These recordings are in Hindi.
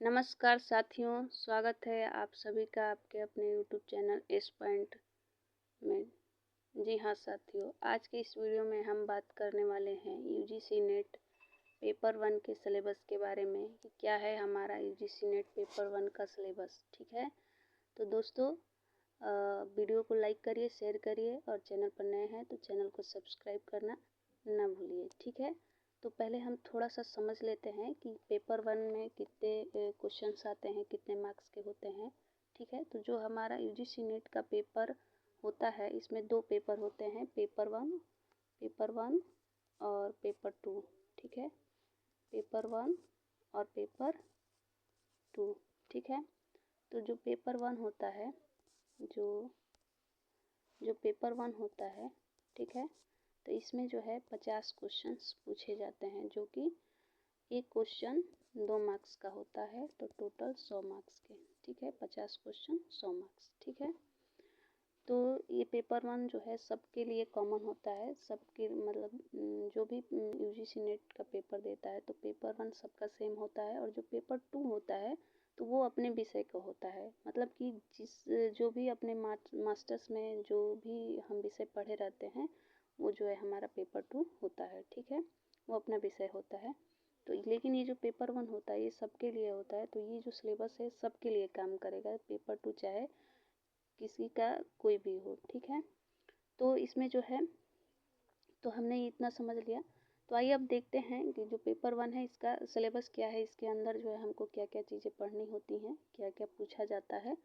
नमस्कार साथियों, स्वागत है आप सभी का आपके अपने यूट्यूब चैनल एस पॉइंट में। जी हाँ साथियों, आज की इस वीडियो में हम बात करने वाले हैं यूजीसी नेट पेपर 1 के सिलेबस के बारे में कि क्या है हमारा यूजीसी नेट पेपर 1 का सिलेबस। ठीक है, तो दोस्तों वीडियो को लाइक करिए, शेयर करिए और चैनल पर नए हैं तो चैनल को सब्सक्राइब करना ना भूलिए। ठीक है, तो पहले हम थोड़ा सा समझ लेते हैं कि पेपर 1 में कितने क्वेश्चंस आते हैं, कितने मार्क्स के होते हैं। ठीक है, तो जो हमारा यूजीसी नेट का पेपर होता है इसमें 2 पेपर होते हैं, पेपर 1 और पेपर 2। ठीक है, पेपर 1 और पेपर 2। ठीक है, तो जो पेपर 1 होता है, जो जो पेपर 1 होता है, ठीक है, तो इसमें जो है 50 क्वेश्चंस पूछे जाते हैं, जो कि एक क्वेश्चन 2 मार्क्स का होता है, तो टोटल 100 मार्क्स के। ठीक है, 50 क्वेश्चन 100 मार्क्स। ठीक है, तो ये पेपर 1 जो है सबके लिए कॉमन होता है, सबके मतलब जो भी यूजीसी नेट का पेपर देता है तो पेपर 1 सबका सेम होता है। और जो पेपर 2 होता है तो वो अपने विषय का होता है, मतलब कि जो भी अपने मास्टर्स में जो भी हम विषय पढ़े रहते हैं वो जो है हमारा पेपर 2 होता है। ठीक है, वो अपना विषय होता है। तो लेकिन ये जो पेपर 1 होता है ये सबके लिए होता है, तो ये जो सिलेबस है सबके लिए काम करेगा, पेपर 2 चाहे किसी का कोई भी हो। ठीक है, तो इसमें जो है तो हमने इतना समझ लिया। तो आइए अब देखते हैं कि जो पेपर 1 है इसका सिलेबस क्या है, इसके अंदर जो है हमको क्या क्या चीज़ें पढ़नी होती हैं, क्या क्या पूछा जाता है।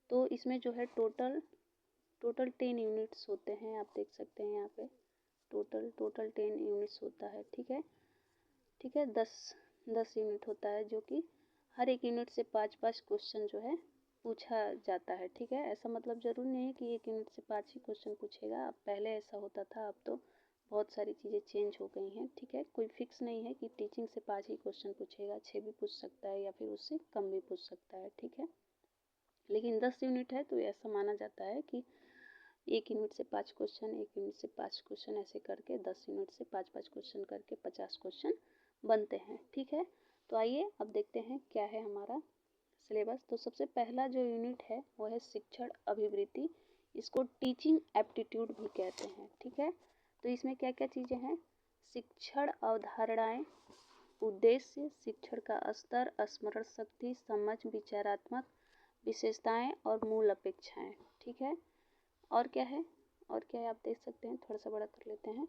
तो इसमें जो है टोटल 10 यूनिट्स होते हैं, आप देख सकते हैं यहाँ पे टोटल 10 यूनिट्स होता है। ठीक है, ठीक है, 10 यूनिट होता है, जो कि हर एक यूनिट से 5-5 क्वेश्चन जो है पूछा जाता है। ठीक है, ऐसा मतलब ज़रूरी नहीं है कि एक यूनिट से 5 ही क्वेश्चन पूछेगा, अब पहले ऐसा होता था, अब तो बहुत सारी चीज़ें चेंज हो गई हैं। ठीक है, कोई फिक्स नहीं है कि टीचिंग से 5 ही क्वेश्चन पूछेगा, 6 भी पूछ सकता है या फिर उससे कम भी पूछ सकता है। ठीक है, लेकिन 10 यूनिट है तो ऐसा माना जाता है कि एक यूनिट से 5 क्वेश्चन, एक यूनिट से 5 क्वेश्चन, ऐसे करके 10 यूनिट से 5-5 क्वेश्चन करके 50 क्वेश्चन बनते हैं। ठीक है, तो आइए अब देखते हैं क्या है हमारा सिलेबस। तो सबसे पहला जो यूनिट है वो है शिक्षण अभिवृत्ति, इसको टीचिंग एप्टीट्यूड भी कहते हैं। ठीक है, तो इसमें क्या क्या चीज़ें हैं, शिक्षण अवधारणाएं, उद्देश्य, शिक्षण का स्तर, स्मरण शक्ति, समझ, विचारात्मक विशेषताएं और मूल अपेक्षाएं। ठीक है, और क्या है, और क्या है आप देख सकते हैं, थोड़ा सा बड़ा कर लेते हैं।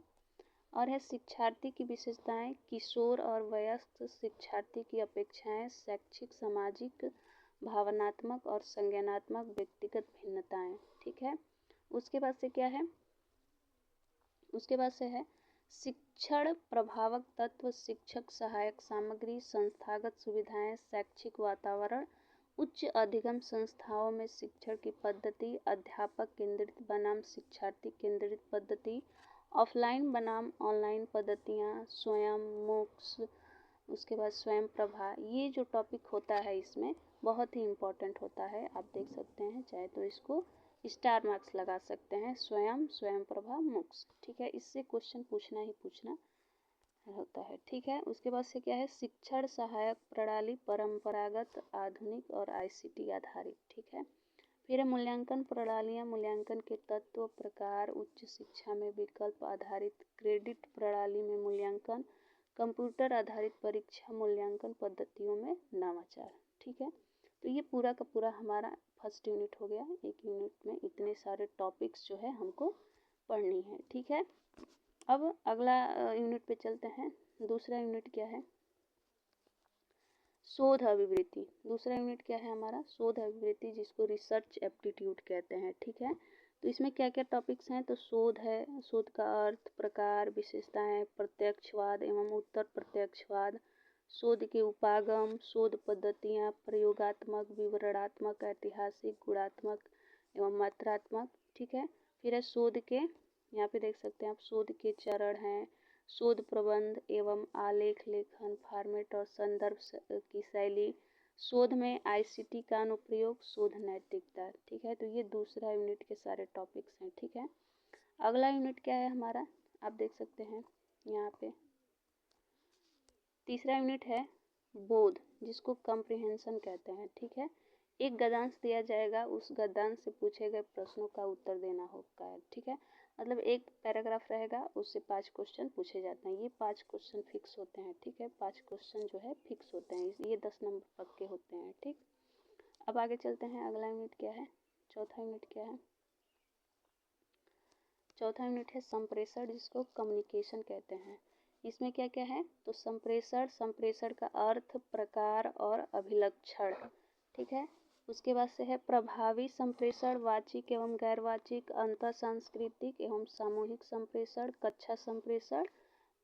और है शिक्षार्थी की विशेषताएं, किशोर और वयस्क शिक्षार्थी की अपेक्षाएं, शैक्षिक, सामाजिक, भावनात्मक और संज्ञानात्मक व्यक्तिगत भिन्नताएं। ठीक है, उसके बाद से क्या है, उसके बाद से है शिक्षण प्रभावक तत्व, शिक्षक सहायक सामग्री, संस्थागत सुविधाएं, शैक्षिक वातावरण, उच्च अधिगम संस्थाओं में शिक्षण की पद्धति, अध्यापक केंद्रित बनाम शिक्षार्थी केंद्रित पद्धति, ऑफलाइन बनाम ऑनलाइन पद्धतियाँ, स्वयं मोक्ष, उसके बाद स्वयं प्रभा। ये जो टॉपिक होता है इसमें बहुत ही इम्पोर्टेंट होता है, आप देख सकते हैं, चाहे तो इसको स्टार मार्क्स लगा सकते हैं, स्वयं प्रभा मोक्ष। ठीक है, इससे क्वेश्चन पूछना ही पूछना होता है। ठीक है, उसके बाद से क्या है, शिक्षण सहायक प्रणाली, परंपरागत, आधुनिक और आईसीटी आधारित। ठीक है, फिर है मूल्यांकन प्रणालियाँ, मूल्यांकन के तत्व, प्रकार, उच्च शिक्षा में विकल्प आधारित क्रेडिट प्रणाली में मूल्यांकन, कंप्यूटर आधारित परीक्षा मूल्यांकन पद्धतियों में नवाचार। ठीक है, तो ये पूरा का पूरा हमारा फर्स्ट यूनिट हो गया। एक यूनिट में इतने सारे टॉपिक्स जो है हमको पढ़नी है। ठीक है, अब अगला यूनिट पे चलते हैं। दूसरा यूनिट क्या है, शोध अभिवृत्ति। दूसरा यूनिट क्या है हमारा, शोध अभिवृत्ति, जिसको रिसर्च एप्टीट्यूड कहते हैं। ठीक है, तो इसमें क्या क्या टॉपिक्स हैं, तो शोध है, शोध का अर्थ, प्रकार, विशेषताएं, प्रत्यक्षवाद एवं उत्तर प्रत्यक्षवाद, शोध के उपागम, शोध पद्धतियाँ, प्रयोगात्मक, विवरणात्मक, ऐतिहासिक, गुणात्मक एवं मात्रात्मक। ठीक है, फिर है शोध के, यहाँ पे देख सकते हैं आप, शोध के चरण हैं, शोध प्रबंध एवं आलेख लेखन, फॉर्मेट और संदर्भ की शैली, शोध में आईसीटी का अनुप्रयोग, शोध नैतिकता। ठीक है, तो ये दूसरा यूनिट के सारे टॉपिक्स हैं। ठीक है, अगला यूनिट क्या है हमारा, आप देख सकते हैं यहाँ पे तीसरा यूनिट है बोध, जिसको कम्प्रिहेंशन कहते हैं। ठीक है, एक गद्यांश दिया जाएगा, उस गद्यांश से पूछे गए प्रश्नों का उत्तर देना होगा। ठीक है, मतलब एक पैराग्राफ रहेगा, उससे 5 क्वेश्चन पूछे जाते हैं। ये 5 क्वेश्चन फिक्स होते हैं। ठीक है, 5 क्वेश्चन जो है फिक्स होते हैं, ये 10 नंबर पक्के होते हैं। ठीक, अब आगे चलते हैं। अगला यूनिट क्या है, चौथा यूनिट क्या है? चौथा यूनिट है संप्रेषण, जिसको कम्युनिकेशन कहते हैं। इसमें क्या क्या है? तो संप्रेषण, संप्रेषण का अर्थ, प्रकार और अभिलक्षण। ठीक है, उसके बाद से है प्रभावी संप्रेषण, वाचिक एवं गैर वाचिक, अंतर सांस्कृतिक एवं सामूहिक संप्रेषण, कक्षा संप्रेषण,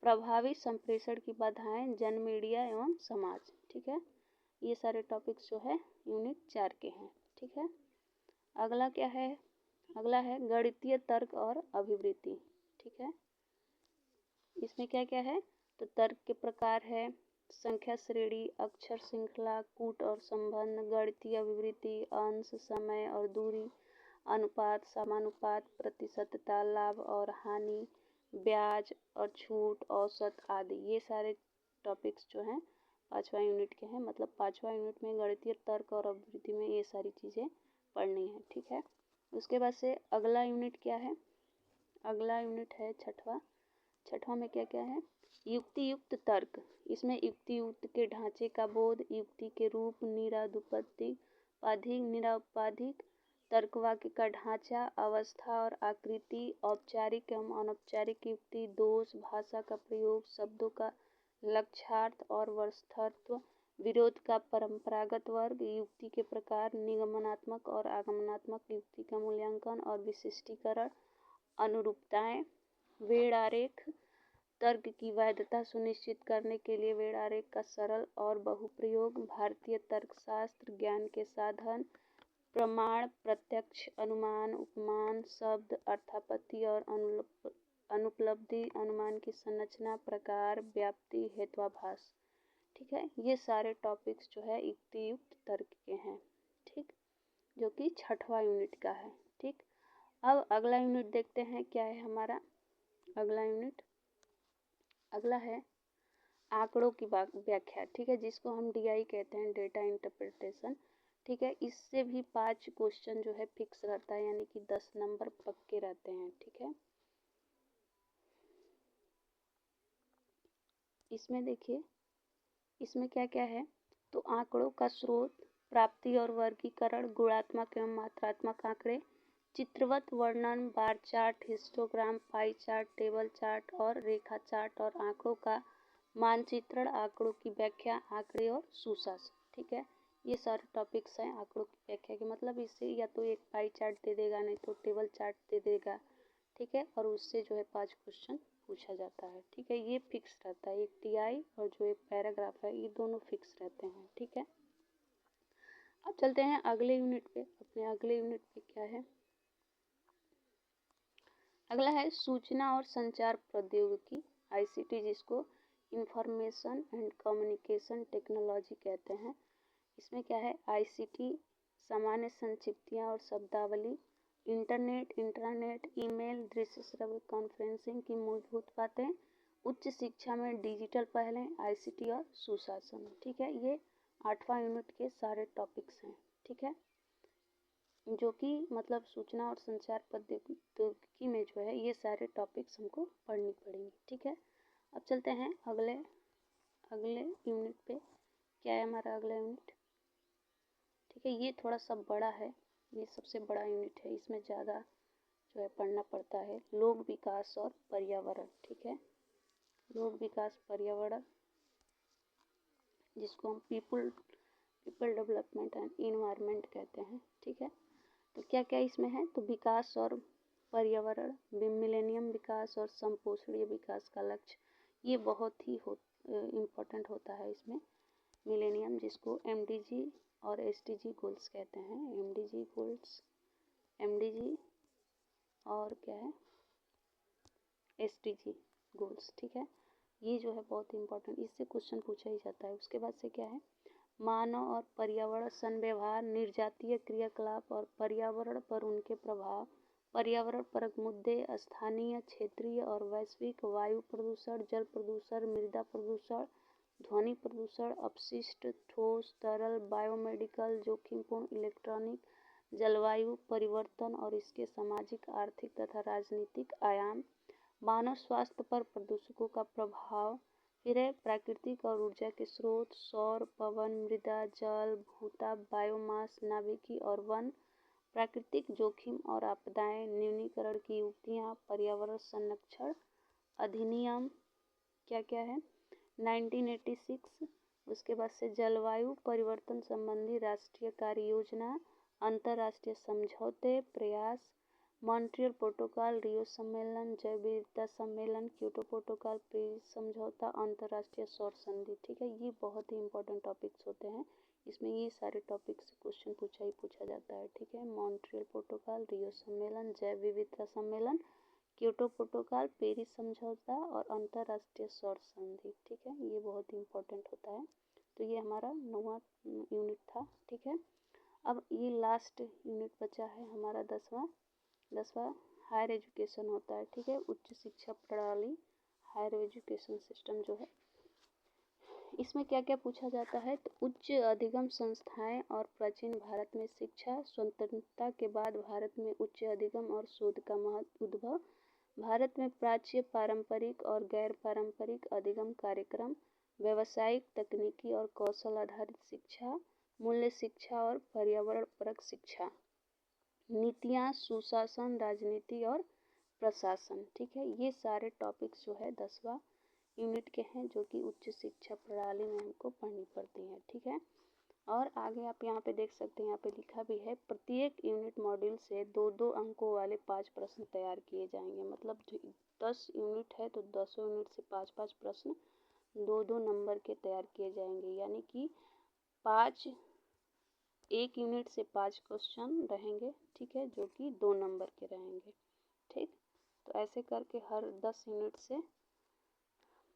प्रभावी संप्रेषण की बाधाएं, जन मीडिया एवं समाज। ठीक है, ये सारे टॉपिक्स जो है यूनिट 4 के हैं। ठीक है, अगला क्या है? अगला है गणितीय तर्क और अभिवृत्ति। ठीक है, इसमें क्या क्या है? तो तर्क के प्रकार है संख्या श्रेणी, अक्षर श्रृंखला, कूट और संबंध, गणितीय अभिवृत्ति, अंश, समय और दूरी, अनुपात, समानुपात, प्रतिशतता, लाभ और हानि, ब्याज और छूट, औसत आदि। ये सारे टॉपिक्स जो हैं 5वां यूनिट के हैं। मतलब 5वां यूनिट में गणितीय तर्क और अभिवृत्ति में ये सारी चीज़ें पढ़नी है। ठीक है, उसके बाद से अगला यूनिट क्या है? अगला यूनिट है छठवां। छठवां में क्या क्या है? युक्ति युक्त तर्क। इसमें युक्ति युक्त के ढांचे का बोध, युक्ति के रूप, निरादुपत्तिक, पाधिक, निरापाधिक, तर्क वाक्य का ढांचा, अवस्था और आकृति, औपचारिक एवं अनौपचारिक युक्ति, दोष, भाषा का प्रयोग, शब्दों का लक्ष्यार्थ और वस्तुत्व, विरोध का परंपरागत वर्ग, युक्ति के प्रकार, निगमनात्मक और आगमनात्मक युक्ति का मूल्यांकन और विशिष्टीकरण, अनुरूपताएं, वेड़ आरेख, तर्क की वैधता सुनिश्चित करने के लिए वेड़ आरेख का सरल और बहुप्रयोग, भारतीय तर्कशास्त्र, ज्ञान के साधन, प्रमाण, प्रत्यक्ष, अनुमान, उपमान, शब्द, अर्थापत्ति और अनुपलब्धि, अनुमान की संरचना, प्रकार, व्याप्ति, हेत्वाभास। ठीक है, ये सारे टॉपिक्स जो है युक्ति युक्त तर्क के हैं। ठीक, जो कि छठवां यूनिट का है। ठीक, अब अगला यूनिट देखते हैं क्या है हमारा। अगला यूनिट, अगला है आंकड़ों की व्याख्या। ठीक है, जिसको हम डीआई कहते हैं, डेटा इंटरप्रिटेशन। ठीक है, इससे भी 5 क्वेश्चन जो है फिक्स रहता है, यानी कि 10 नंबर पक्के रहते हैं। ठीक है, इसमें देखिए, इसमें क्या क्या है? तो आंकड़ों का स्रोत, प्राप्ति और वर्गीकरण, गुणात्मक एवं मात्रात्मक आंकड़े, चित्रवत वर्णन, bar chart, histogram, pie chart, table chart और रेखा चार्ट, और आंकड़ों का मानचित्रण, आंकड़ों की व्याख्या, आंकड़े और सुशासन। ठीक है, ये सारे टॉपिक्स हैं आंकड़ों की व्याख्या के। मतलब इससे या तो एक पाई चार्ट दे देगा, नहीं तो टेबल चार्ट दे देगा। ठीक है, और उससे जो है 5 क्वेश्चन पूछा जाता है। ठीक है, ये फिक्स रहता है। एक टीआई और जो एक पैराग्राफ है, ये दोनों फिक्स रहते हैं। ठीक है, अब चलते हैं अगले यूनिट पे। अपने अगले यूनिट पे क्या है? अगला है सूचना और संचार प्रौद्योगिकी, आईसीटी, जिसको इंफॉर्मेशन एंड कम्युनिकेशन टेक्नोलॉजी कहते हैं। इसमें क्या है? आईसीटी, सामान्य संक्षिप्तियाँ और शब्दावली, इंटरनेट, इंट्रानेट, ईमेल, दृश्य श्रव्य कॉन्फ्रेंसिंग की मूलभूत बातें, उच्च शिक्षा में डिजिटल पहलें, आईसीटी और सुशासन। ठीक है, ये 8वां यूनिट के सारे टॉपिक्स हैं। ठीक है, जो कि मतलब सूचना और संचार प्रौद्योगिकी में जो है ये सारे टॉपिक्स हमको पढ़नी पड़ेंगे। ठीक है, अब चलते हैं अगले यूनिट पे। क्या है हमारा अगला यूनिट? ठीक है, ये थोड़ा सा बड़ा है, ये सबसे बड़ा यूनिट है। इसमें ज़्यादा जो है पढ़ना पड़ता है। लोक विकास और पर्यावरण। ठीक है, लोक विकास पर्यावरण, जिसको हम पीपल डेवलपमेंट एंड इन्वायरमेंट कहते हैं। ठीक है, तो क्या क्या इसमें है? तो विकास और पर्यावरण, मिलेनियम विकास और संपोषणीय विकास का लक्ष्य, ये बहुत ही इम्पोर्टेंट होता है इसमें। मिलेनियम, जिसको एमडीजी और एसडीजी गोल्स कहते हैं। एमडीजी गोल्स, एमडीजी और क्या है? SDG goals. ठीक है, ये जो है बहुत इम्पोर्टेंट, इससे क्वेश्चन पूछा ही जाता है। उसके बाद से क्या है? मानव और पर्यावरण संव्यवहार, निर्जातीय क्रियाकलाप और पर्यावरण पर उनके प्रभाव, पर्यावरण परक मुद्दे, स्थानीय, क्षेत्रीय और वैश्विक, वायु प्रदूषण, जल प्रदूषण, मृदा प्रदूषण, ध्वनि प्रदूषण, अपशिष्ट, ठोस, तरल, बायोमेडिकल, जोखिमपूर्ण इलेक्ट्रॉनिक, जलवायु परिवर्तन और इसके सामाजिक, आर्थिक तथा राजनीतिक आयाम, मानव स्वास्थ्य पर प्रदूषकों का प्रभाव, फिर है प्राकृतिक और ऊर्जा के स्रोत, सौर, पवन, मृदा, जल, भूताप, बायोमास, नाभिकीय और वन, प्राकृतिक जोखिम और आपदाएं, न्यूनीकरण की युक्तियाँ, पर्यावरण संरक्षण अधिनियम क्या क्या है 1986, उसके बाद से जलवायु परिवर्तन संबंधी राष्ट्रीय कार्य योजना, अंतर्राष्ट्रीय समझौते प्रयास, मॉन्ट्रियल प्रोटोकॉल, रियो सम्मेलन, जैव विविधता सम्मेलन, क्योटो प्रोटोकॉल, पेरिस समझौता, अंतर्राष्ट्रीय सौर संधि। ठीक है, ये बहुत ही इंपॉर्टेंट टॉपिक्स होते हैं, इसमें ये सारे टॉपिक्स से क्वेश्चन पूछा जाता है। ठीक है, मॉन्ट्रियल प्रोटोकॉल, रियो सम्मेलन, जैव विविधता सम्मेलन, क्योटो प्रोटोकॉल, पेरिस समझौता और अंतर्राष्ट्रीय सौर संधि। ठीक है, ये बहुत ही इंपॉर्टेंट होता है। तो ये हमारा 9वां यूनिट था। ठीक है, अब ये लास्ट यूनिट बचा है हमारा 10वां हायर एजुकेशन होता है। ठीक है, उच्च शिक्षा प्रणाली, हायर एजुकेशन सिस्टम जो है, इसमें क्या क्या पूछा जाता है। तो उच्च अधिगम संस्थाएं और प्राचीन भारत में शिक्षा, स्वतंत्रता के बाद भारत में उच्च अधिगम और शोध का महत्व उद्भव, भारत में प्राच्य, पारंपरिक और गैर पारंपरिक अधिगम कार्यक्रम, व्यावसायिक, तकनीकी और कौशल आधारित शिक्षा, मूल्य शिक्षा और पर्यावरण परक शिक्षा, नीतियाँ, सुशासन, राजनीति और प्रशासन। ठीक है, ये सारे टॉपिक्स जो है 10वां यूनिट के हैं, जो कि उच्च शिक्षा प्रणाली में हमको पढ़नी पड़ती हैं। ठीक है, और आगे आप यहाँ पे देख सकते हैं, यहाँ पे लिखा भी है, प्रत्येक यूनिट मॉड्यूल से 2-2 अंकों वाले 5 प्रश्न तैयार किए जाएंगे। मतलब 10 यूनिट है तो 10 यूनिट से 5-5 प्रश्न 2-2 नंबर के तैयार किए जाएंगे, यानी कि 5 एक यूनिट से 5 क्वेश्चन रहेंगे। ठीक है, जो कि 2 नंबर के रहेंगे। ठीक, तो ऐसे करके हर 10 यूनिट से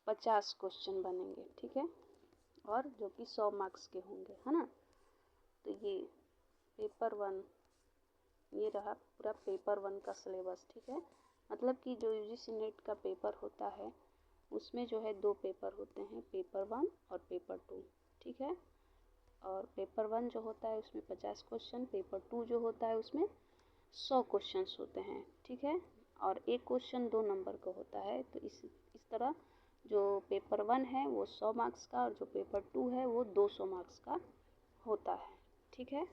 50 क्वेश्चन बनेंगे। ठीक है, और जो कि 100 मार्क्स के होंगे, है ना। तो ये पेपर 1 ये रहा पूरा पेपर 1 का सिलेबस। ठीक है, मतलब कि जो यूजीसी नेट का पेपर होता है उसमें जो है 2 पेपर होते हैं, पेपर 1 और पेपर 2। ठीक है, और पेपर 1 जो होता है उसमें 50 क्वेश्चन, पेपर 2 जो होता है उसमें 100 क्वेश्चंस होते हैं। ठीक है, और एक क्वेश्चन 2 नंबर का होता है। तो इस तरह जो पेपर 1 है वो 100 मार्क्स का और जो पेपर 2 है वो 200 मार्क्स का होता है। ठीक है,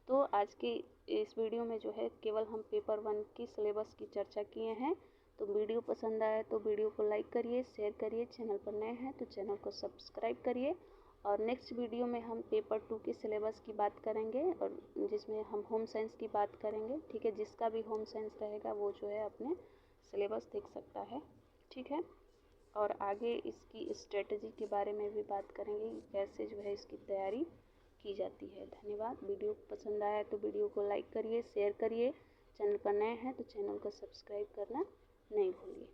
तो आज की इस वीडियो में जो है केवल हम पेपर 1 की सिलेबस की चर्चा किए हैं। तो वीडियो पसंद आया तो वीडियो को लाइक करिए, शेयर करिए, चैनल पर नए हैं तो चैनल को सब्सक्राइब करिए। और नेक्स्ट वीडियो में हम पेपर 2 की सिलेबस की बात करेंगे, और जिसमें हम होम साइंस की बात करेंगे। ठीक है, जिसका भी होम साइंस रहेगा वो जो है अपने सिलेबस देख सकता है। ठीक है, और आगे इसकी स्ट्रेटजी के बारे में भी बात करेंगे, कैसे जो है इसकी तैयारी की जाती है। धन्यवाद। वीडियो पसंद आया तो वीडियो को लाइक करिए, शेयर करिए, चैनल पर नए हैं तो चैनल को सब्सक्राइब करना नहीं भूलिए।